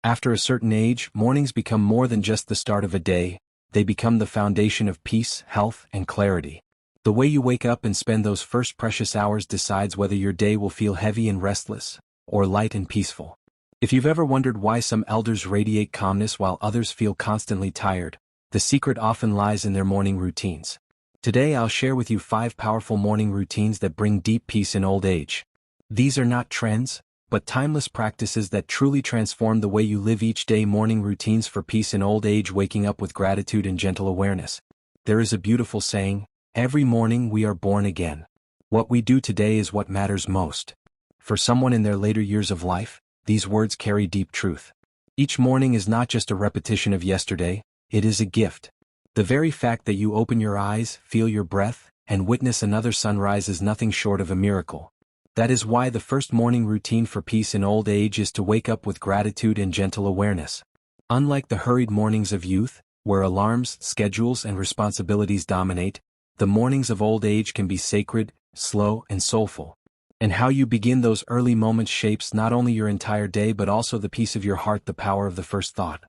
After a certain age, mornings become more than just the start of a day, they become the foundation of peace, health, and clarity. The way you wake up and spend those first precious hours decides whether your day will feel heavy and restless, or light and peaceful. If you've ever wondered why some elders radiate calmness while others feel constantly tired, the secret often lies in their morning routines. Today I'll share with you 5 powerful morning routines that bring deep peace in old age. These are not trends, but timeless practices that truly transform the way you live each day. Morning routines for peace in old age. Waking up with gratitude and gentle awareness. There is a beautiful saying, every morning we are born again. What we do today is what matters most. For someone in their later years of life, these words carry deep truth. Each morning is not just a repetition of yesterday, it is a gift. The very fact that you open your eyes, feel your breath, and witness another sunrise is nothing short of a miracle. That is why the first morning routine for peace in old age is to wake up with gratitude and gentle awareness. Unlike the hurried mornings of youth, where alarms, schedules, and responsibilities dominate, the mornings of old age can be sacred, slow, and soulful. And how you begin those early moments shapes not only your entire day but also the peace of your heart. The power of the first thought.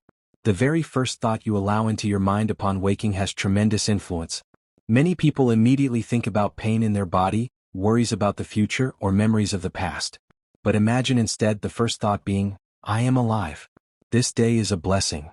The very first thought you allow into your mind upon waking has tremendous influence. Many people immediately think about pain in their body, worries about the future, or memories of the past. But imagine instead the first thought being, I am alive. This day is a blessing.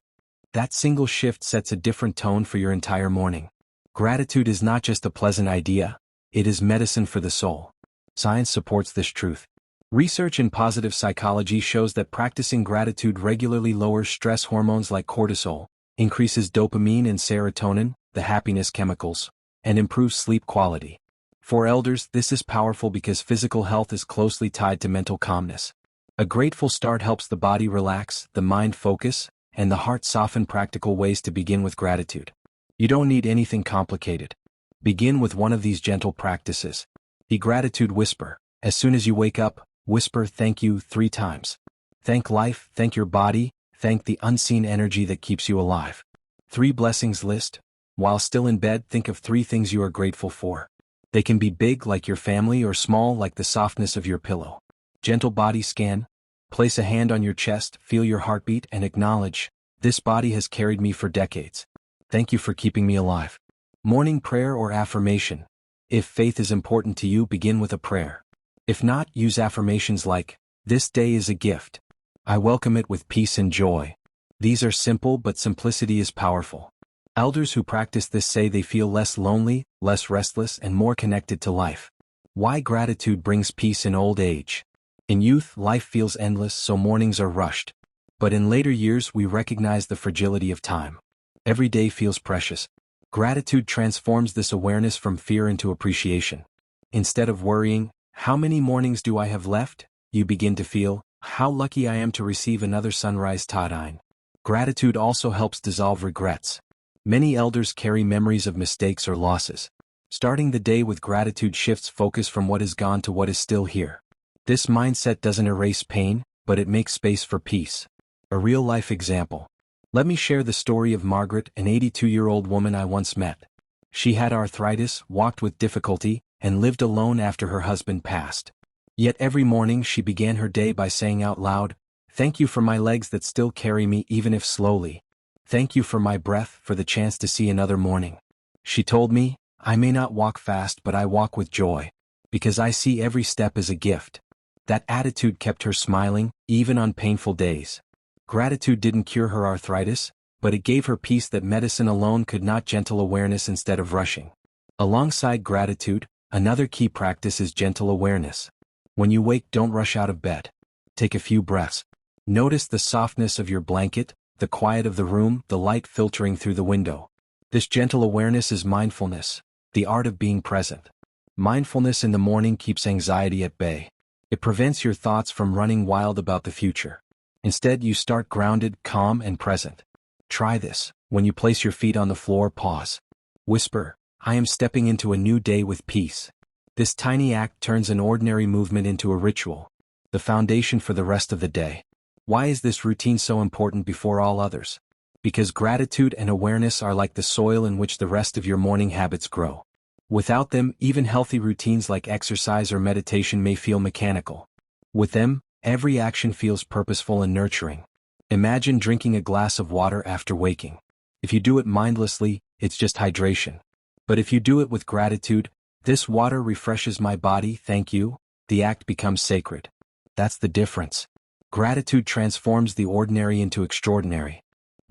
That single shift sets a different tone for your entire morning. Gratitude is not just a pleasant idea, it is medicine for the soul. Science supports this truth. Research in positive psychology shows that practicing gratitude regularly lowers stress hormones like cortisol, increases dopamine and serotonin, the happiness chemicals, and improves sleep quality. For elders, this is powerful because physical health is closely tied to mental calmness. A grateful start helps the body relax, the mind focus, and the heart soften. Practical ways to begin with gratitude. You don't need anything complicated. Begin with one of these gentle practices. The gratitude whisper. As soon as you wake up, whisper thank you 3 times. Thank life, thank your body, thank the unseen energy that keeps you alive. 3 blessings list. While still in bed, think of 3 things you are grateful for. They can be big like your family or small like the softness of your pillow. Gentle body scan. Place a hand on your chest, feel your heartbeat, and acknowledge, this body has carried me for decades. Thank you for keeping me alive. Morning prayer or affirmation. If faith is important to you, begin with a prayer. If not, use affirmations like, this day is a gift. I welcome it with peace and joy. These are simple, but simplicity is powerful. Elders who practice this say they feel less lonely, less restless, and more connected to life. Why gratitude brings peace in old age. In youth, life feels endless, so mornings are rushed. But in later years, we recognize the fragility of time. Every day feels precious. Gratitude transforms this awareness from fear into appreciation. Instead of worrying, how many mornings do I have left? You begin to feel, how lucky I am to receive another sunrise. Tadine. Gratitude also helps dissolve regrets. Many elders carry memories of mistakes or losses. Starting the day with gratitude shifts focus from what is gone to what is still here. This mindset doesn't erase pain, but it makes space for peace. A real-life example. Let me share the story of Margaret, an 82-year-old woman I once met. She had arthritis, walked with difficulty, and lived alone after her husband passed. Yet every morning she began her day by saying out loud, thank you for my legs that still carry me even if slowly. Thank you for my breath, for the chance to see another morning. She told me, I may not walk fast but I walk with joy, because I see every step as a gift. That attitude kept her smiling, even on painful days. Gratitude didn't cure her arthritis, but it gave her peace that medicine alone could not. Gentle awareness instead of rushing. Alongside gratitude, another key practice is gentle awareness. When you wake, don't rush out of bed. Take a few breaths. Notice the softness of your blanket, the quiet of the room, the light filtering through the window. This gentle awareness is mindfulness, the art of being present. Mindfulness in the morning keeps anxiety at bay. It prevents your thoughts from running wild about the future. Instead, you start grounded, calm, and present. Try this. When you place your feet on the floor, pause. Whisper, I am stepping into a new day with peace. This tiny act turns an ordinary movement into a ritual, the foundation for the rest of the day. Why is this routine so important before all others? Because gratitude and awareness are like the soil in which the rest of your morning habits grow. Without them, even healthy routines like exercise or meditation may feel mechanical. With them, every action feels purposeful and nurturing. Imagine drinking a glass of water after waking. If you do it mindlessly, it's just hydration. But if you do it with gratitude, "This water refreshes my body, thank you," the act becomes sacred. That's the difference. Gratitude transforms the ordinary into extraordinary.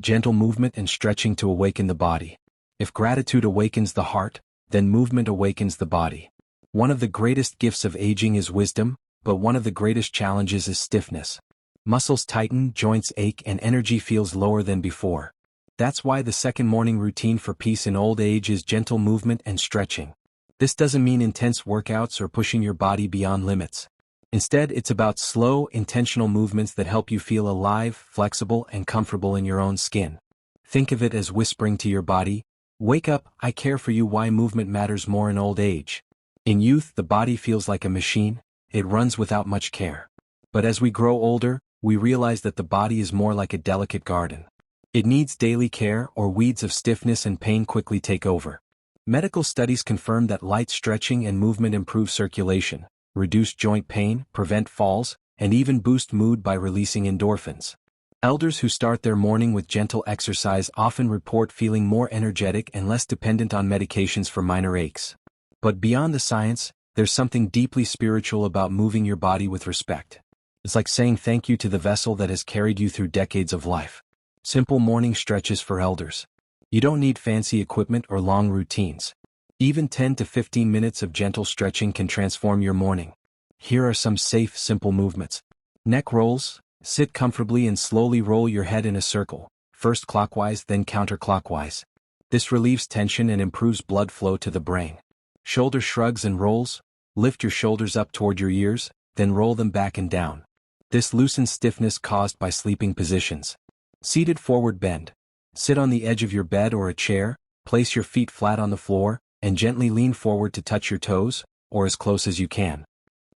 Gentle movement and stretching to awaken the body. If gratitude awakens the heart, then movement awakens the body. One of the greatest gifts of aging is wisdom, but one of the greatest challenges is stiffness. Muscles tighten, joints ache, and energy feels lower than before. That's why the second morning routine for peace in old age is gentle movement and stretching. This doesn't mean intense workouts or pushing your body beyond limits. Instead, it's about slow, intentional movements that help you feel alive, flexible, and comfortable in your own skin. Think of it as whispering to your body, "Wake up, I care for you." Why movement matters more in old age. In youth, the body feels like a machine, it runs without much care. But as we grow older, we realize that the body is more like a delicate garden. It needs daily care, or weeds of stiffness and pain quickly take over. Medical studies confirm that light stretching and movement improve circulation, reduce joint pain, prevent falls, and even boost mood by releasing endorphins. Elders who start their morning with gentle exercise often report feeling more energetic and less dependent on medications for minor aches. But beyond the science, there's something deeply spiritual about moving your body with respect. It's like saying thank you to the vessel that has carried you through decades of life. Simple morning stretches for elders. You don't need fancy equipment or long routines. Even 10 to 15 minutes of gentle stretching can transform your morning. Here are some safe, simple movements. Neck rolls. Sit comfortably and slowly roll your head in a circle, first clockwise then counterclockwise. This relieves tension and improves blood flow to the brain. Shoulder shrugs and rolls. Lift your shoulders up toward your ears, then roll them back and down. This loosens stiffness caused by sleeping positions. Seated forward bend. Sit on the edge of your bed or a chair, place your feet flat on the floor, and gently lean forward to touch your toes, or as close as you can.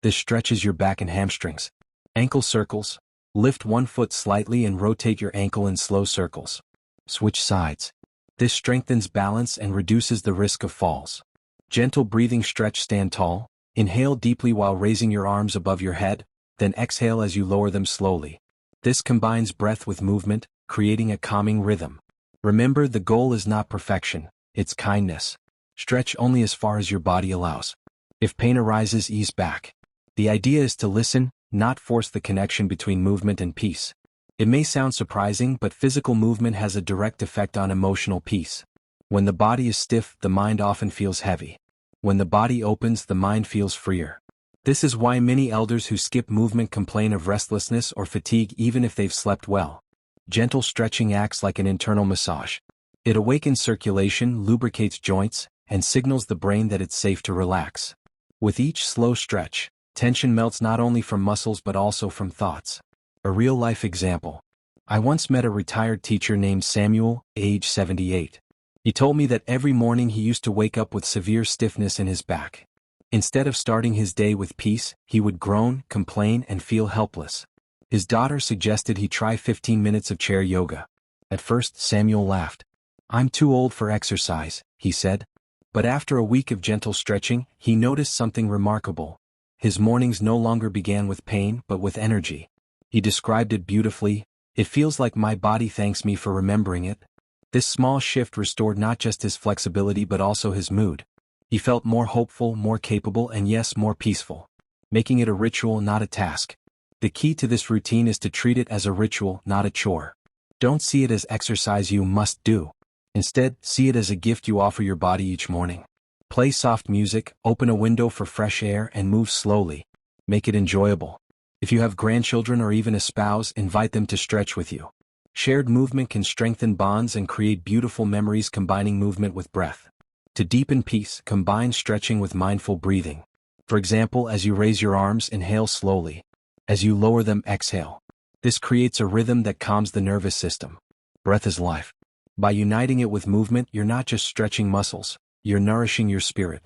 This stretches your back and hamstrings. Ankle circles. Lift one foot slightly and rotate your ankle in slow circles. Switch sides. This strengthens balance and reduces the risk of falls. Gentle breathing stretch. Stand tall. Inhale deeply while raising your arms above your head, then exhale as you lower them slowly. This combines breath with movement, creating a calming rhythm. Remember, the goal is not perfection, it's kindness. Stretch only as far as your body allows. If pain arises, ease back. The idea is to listen, not force the connection between movement and peace. It may sound surprising, but physical movement has a direct effect on emotional peace. When the body is stiff, the mind often feels heavy. When the body opens, the mind feels freer. This is why many elders who skip movement complain of restlessness or fatigue even if they've slept well. Gentle stretching acts like an internal massage. It awakens circulation, lubricates joints, and signals the brain that it's safe to relax. With each slow stretch, tension melts not only from muscles but also from thoughts. A real-life example. I once met a retired teacher named Samuel, age 78. He told me that every morning he used to wake up with severe stiffness in his back. Instead of starting his day with peace, he would groan, complain, and feel helpless. His daughter suggested he try 15 minutes of chair yoga. At first, Samuel laughed. "I'm too old for exercise," he said. But after a week of gentle stretching, he noticed something remarkable. His mornings no longer began with pain but with energy. He described it beautifully. "It feels like my body thanks me for remembering it." This small shift restored not just his flexibility but also his mood. He felt more hopeful, more capable, and yes, more peaceful. Making it a ritual, not a task. The key to this routine is to treat it as a ritual, not a chore. Don't see it as exercise you must do. Instead, see it as a gift you offer your body each morning. Play soft music, open a window for fresh air, and move slowly. Make it enjoyable. If you have grandchildren or even a spouse, invite them to stretch with you. Shared movement can strengthen bonds and create beautiful memories. Combining movement with breath. To deepen peace, combine stretching with mindful breathing. For example, as you raise your arms, inhale slowly. As you lower them, exhale. This creates a rhythm that calms the nervous system. Breath is life. By uniting it with movement, you're not just stretching muscles, you're nourishing your spirit.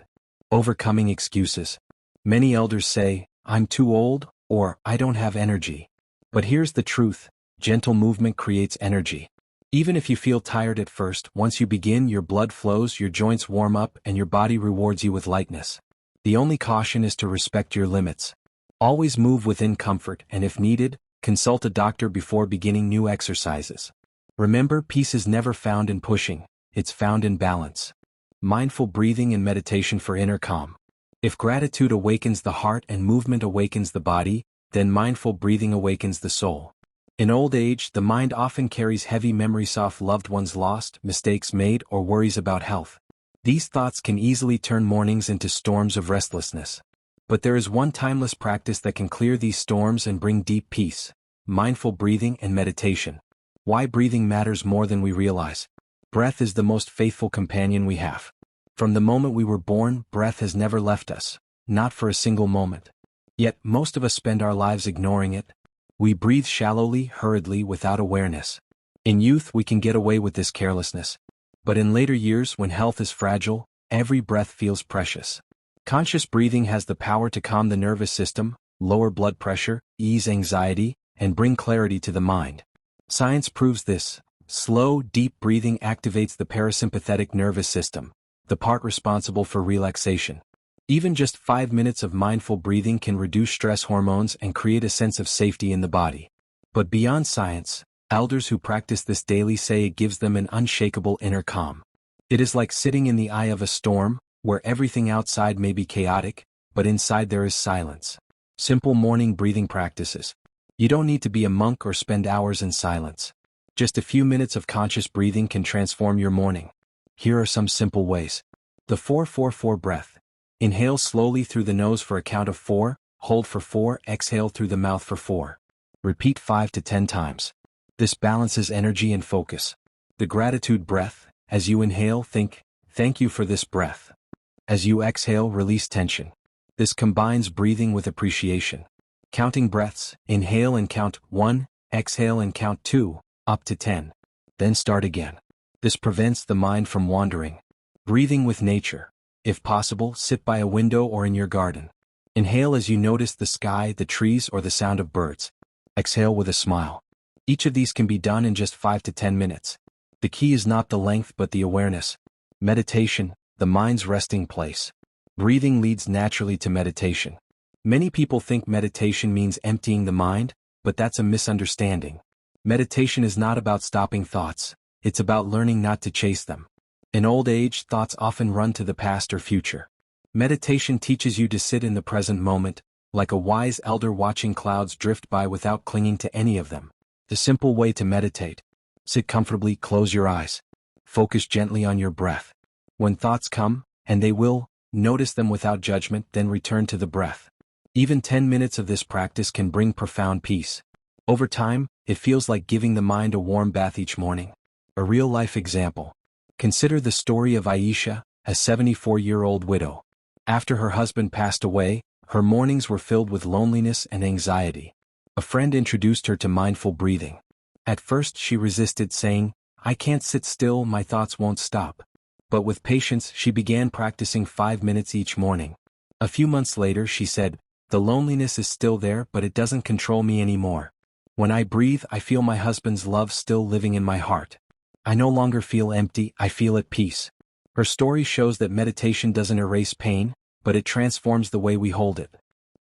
Overcoming excuses. Many elders say, "I'm too old," or "I don't have energy." But here's the truth, gentle movement creates energy. Even if you feel tired at first, once you begin, your blood flows, your joints warm up, and your body rewards you with lightness. The only caution is to respect your limits. Always move within comfort, and if needed, Consult a doctor before beginning new exercises. Remember, peace is never found in pushing, it's found in balance. Mindful breathing and meditation for inner calm. If gratitude awakens the heart and movement awakens the body, then mindful breathing awakens the soul. In old age, the mind often carries heavy memories of loved ones lost, mistakes made, or worries about health. These thoughts can easily turn mornings into storms of restlessness. But there is one timeless practice that can clear these storms and bring deep peace: mindful breathing and meditation. Why breathing matters more than we realize. Breath is the most faithful companion we have. From the moment we were born, breath has never left us, not for a single moment. Yet, most of us spend our lives ignoring it. We breathe shallowly, hurriedly, without awareness. In youth, we can get away with this carelessness. But in later years, when health is fragile, every breath feels precious. Conscious breathing has the power to calm the nervous system, lower blood pressure, ease anxiety, and bring clarity to the mind. Science proves this. Slow, deep breathing activates the parasympathetic nervous system, the part responsible for relaxation. Even just 5 minutes of mindful breathing can reduce stress hormones and create a sense of safety in the body. But beyond science, elders who practice this daily say it gives them an unshakable inner calm. It is like sitting in the eye of a storm, where everything outside may be chaotic, but inside there is silence. Simple morning breathing practices. You don't need to be a monk or spend hours in silence. Just a few minutes of conscious breathing can transform your morning. Here are some simple ways. The 4-4-4 breath. Inhale slowly through the nose for a count of 4, hold for 4, exhale through the mouth for 4. Repeat 5 to 10 times. This balances energy and focus. The gratitude breath. As you inhale, think, "Thank you for this breath." As you exhale, release tension. This combines breathing with appreciation. Counting breaths. Inhale and count 1, exhale and count 2, up to 10. Then start again. This prevents the mind from wandering. Breathing with nature. If possible, sit by a window or in your garden. Inhale as you notice the sky, the trees, or the sound of birds. Exhale with a smile. Each of these can be done in just 5 to 10 minutes. The key is not the length but the awareness. Meditation, the mind's resting place. Breathing leads naturally to meditation. Many people think meditation means emptying the mind, but that's a misunderstanding. Meditation is not about stopping thoughts, it's about learning not to chase them. In old age, thoughts often run to the past or future. Meditation teaches you to sit in the present moment, like a wise elder watching clouds drift by without clinging to any of them. The simple way to meditate. Sit comfortably, close your eyes. Focus gently on your breath. When thoughts come, and they will, notice them without judgment, then return to the breath. Even 10 minutes of this practice can bring profound peace. Over time, it feels like giving the mind a warm bath each morning. A real-life example. Consider the story of Aisha, a 74-year-old widow. After her husband passed away, her mornings were filled with loneliness and anxiety. A friend introduced her to mindful breathing. At first she resisted, saying, "I can't sit still, my thoughts won't stop." But with patience she began practicing 5 minutes each morning. A few months later she said, "The loneliness is still there, but it doesn't control me anymore. When I breathe, I feel my husband's love still living in my heart. I no longer feel empty, I feel at peace." Her story shows that meditation doesn't erase pain, but it transforms the way we hold it.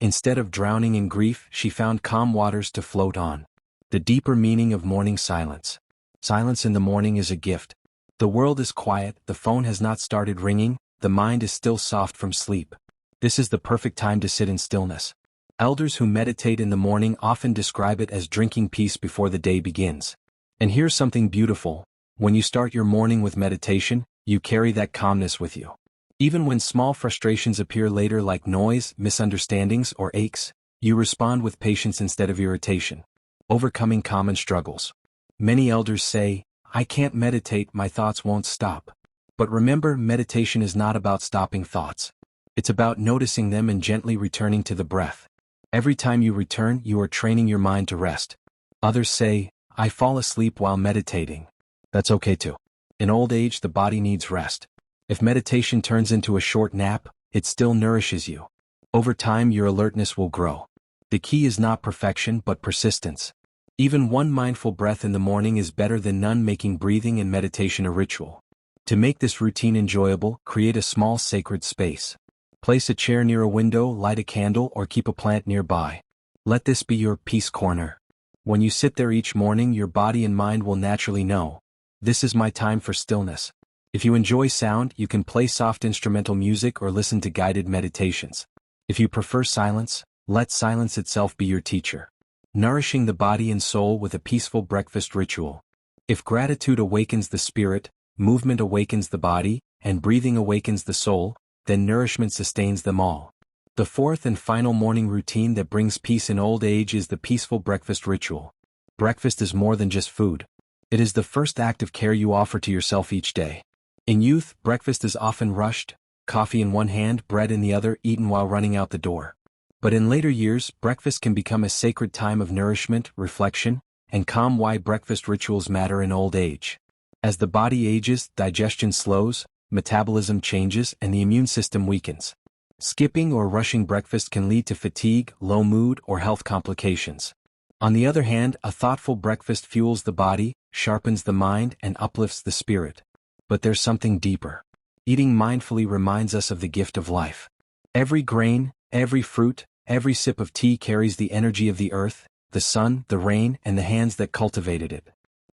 Instead of drowning in grief, she found calm waters to float on. The deeper meaning of morning silence. Silence in the morning is a gift. The world is quiet, the phone has not started ringing, the mind is still soft from sleep. This is the perfect time to sit in stillness. Elders who meditate in the morning often describe it as drinking peace before the day begins. And here's something beautiful. When you start your morning with meditation, you carry that calmness with you. Even when small frustrations appear later like noise, misunderstandings, or aches, you respond with patience instead of irritation. Overcoming common struggles. Many elders say, "I can't meditate, my thoughts won't stop." But remember, meditation is not about stopping thoughts. It's about noticing them and gently returning to the breath. Every time you return, you are training your mind to rest. Others say, "I fall asleep while meditating." That's okay too. In old age, the body needs rest. If meditation turns into a short nap, it still nourishes you. Over time, your alertness will grow. The key is not perfection but persistence. Even one mindful breath in the morning is better than none, making breathing and meditation a ritual. To make this routine enjoyable, create a small sacred space. Place a chair near a window, light a candle, or keep a plant nearby. Let this be your peace corner. When you sit there each morning, your body and mind will naturally know, this is my time for stillness. If you enjoy sound, you can play soft instrumental music or listen to guided meditations. If you prefer silence, let silence itself be your teacher. Nourishing the body and soul with a peaceful breakfast ritual. If gratitude awakens the spirit, movement awakens the body, and breathing awakens the soul, then nourishment sustains them all. The fourth and final morning routine that brings peace in old age is the peaceful breakfast ritual. Breakfast is more than just food. It is the first act of care you offer to yourself each day. In youth, breakfast is often rushed, coffee in one hand, bread in the other, eaten while running out the door. But in later years, breakfast can become a sacred time of nourishment, reflection, and calm. Why breakfast rituals matter in old age. As the body ages, digestion slows, metabolism changes, and the immune system weakens. Skipping or rushing breakfast can lead to fatigue, low mood, or health complications. On the other hand, a thoughtful breakfast fuels the body, sharpens the mind, and uplifts the spirit. But there's something deeper. Eating mindfully reminds us of the gift of life. Every grain, every fruit, every sip of tea carries the energy of the earth, the sun, the rain, and the hands that cultivated it.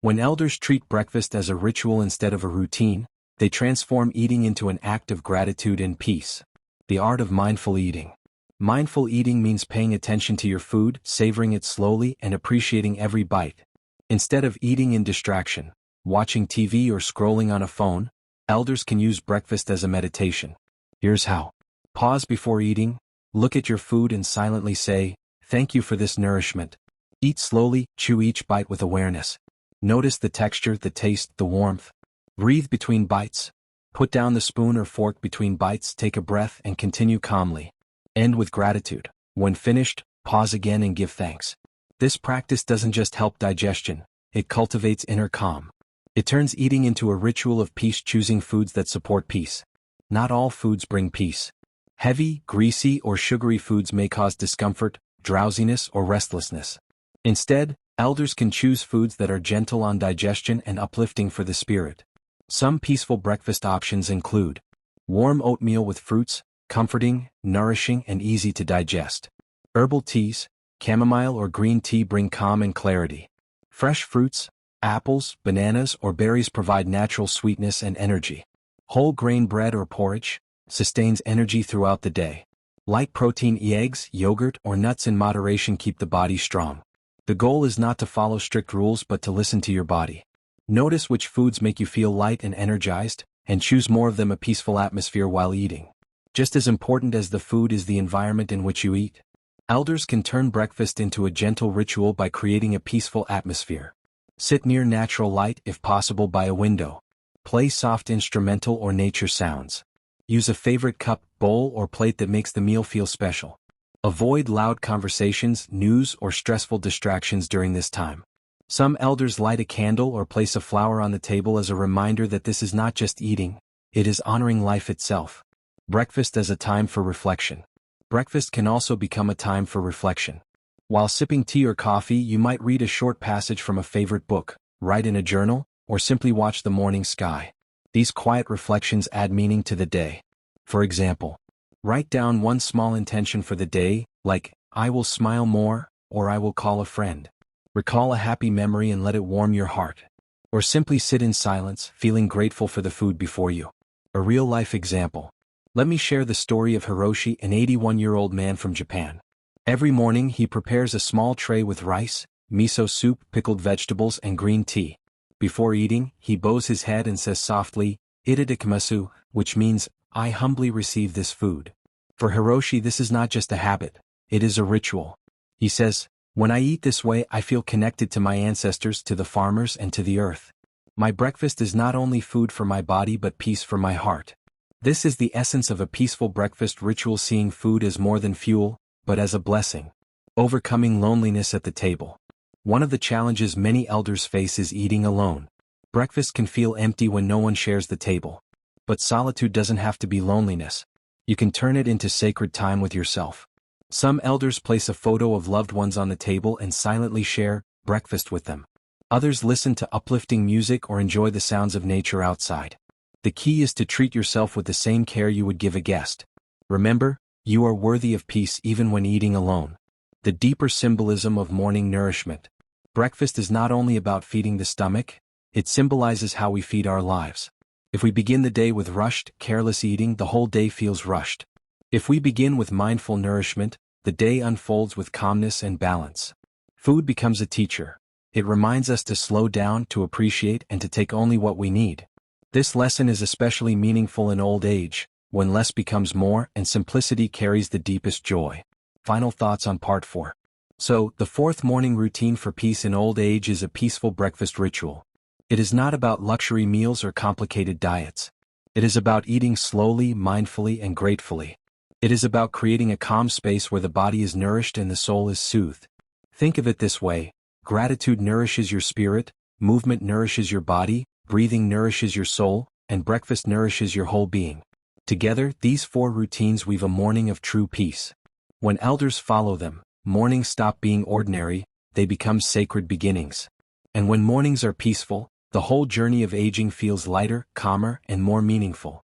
When elders treat breakfast as a ritual instead of a routine, they transform eating into an act of gratitude and peace. The art of mindful eating. Mindful eating means paying attention to your food, savoring it slowly, and appreciating every bite. Instead of eating in distraction, watching TV or scrolling on a phone, elders can use breakfast as a meditation. Here's how. Pause before eating, look at your food and silently say, "Thank you for this nourishment." Eat slowly, chew each bite with awareness. Notice the texture, the taste, the warmth. Breathe between bites. Put down the spoon or fork between bites, take a breath, and continue calmly. End with gratitude. When finished, pause again and give thanks. This practice doesn't just help digestion, it cultivates inner calm. It turns eating into a ritual of peace, choosing foods that support peace. Not all foods bring peace. Heavy, greasy, or sugary foods may cause discomfort, drowsiness, or restlessness. Instead, elders can choose foods that are gentle on digestion and uplifting for the spirit. Some peaceful breakfast options include warm oatmeal with fruits, comforting, nourishing, and easy to digest. Herbal teas, chamomile or green tea bring calm and clarity. Fresh fruits, apples, bananas, or berries provide natural sweetness and energy. Whole grain bread or porridge sustains energy throughout the day. Light protein eggs, yogurt, or nuts in moderation keep the body strong. The goal is not to follow strict rules but to listen to your body. Notice which foods make you feel light and energized, and choose more of them. A peaceful atmosphere while eating. Just as important as the food is the environment in which you eat. Elders can turn breakfast into a gentle ritual by creating a peaceful atmosphere. Sit near natural light, if possible by a window. Play soft instrumental or nature sounds. Use a favorite cup, bowl, or plate that makes the meal feel special. Avoid loud conversations, news, or stressful distractions during this time. Some elders light a candle or place a flower on the table as a reminder that this is not just eating, it is honoring life itself. Breakfast as a time for reflection. Breakfast can also become a time for reflection. While sipping tea or coffee, you might read a short passage from a favorite book, write in a journal, or simply watch the morning sky. These quiet reflections add meaning to the day. For example, write down one small intention for the day, like, "I will smile more," or "I will call a friend." Recall a happy memory and let it warm your heart. Or simply sit in silence, feeling grateful for the food before you. A real-life example. Let me share the story of Hiroshi, an 81-year-old man from Japan. Every morning he prepares a small tray with rice, miso soup, pickled vegetables, and green tea. Before eating, he bows his head and says softly, "Itadakimasu," which means, "I humbly receive this food." For Hiroshi, this is not just a habit, it is a ritual. He says, "When I eat this way, I feel connected to my ancestors, to the farmers, and to the earth. My breakfast is not only food for my body but peace for my heart." This is the essence of a peaceful breakfast ritual, seeing food as more than fuel, but as a blessing. Overcoming loneliness at the table. One of the challenges many elders face is eating alone. Breakfast can feel empty when no one shares the table. But solitude doesn't have to be loneliness. You can turn it into sacred time with yourself. Some elders place a photo of loved ones on the table and silently share breakfast with them. Others listen to uplifting music or enjoy the sounds of nature outside. The key is to treat yourself with the same care you would give a guest. Remember, you are worthy of peace even when eating alone. The deeper symbolism of morning nourishment. Breakfast is not only about feeding the stomach, it symbolizes how we feed our lives. If we begin the day with rushed, careless eating, the whole day feels rushed. If we begin with mindful nourishment, the day unfolds with calmness and balance. Food becomes a teacher. It reminds us to slow down, to appreciate, and to take only what we need. This lesson is especially meaningful in old age, when less becomes more and simplicity carries the deepest joy. Final thoughts on Part 4. So, the fourth morning routine for peace in old age is a peaceful breakfast ritual. It is not about luxury meals or complicated diets. It is about eating slowly, mindfully, and gratefully. It is about creating a calm space where the body is nourished and the soul is soothed. Think of it this way: gratitude nourishes your spirit, movement nourishes your body, breathing nourishes your soul, and breakfast nourishes your whole being. Together, these four routines weave a morning of true peace. When elders follow them, mornings stop being ordinary, they become sacred beginnings. And when mornings are peaceful, the whole journey of aging feels lighter, calmer, and more meaningful.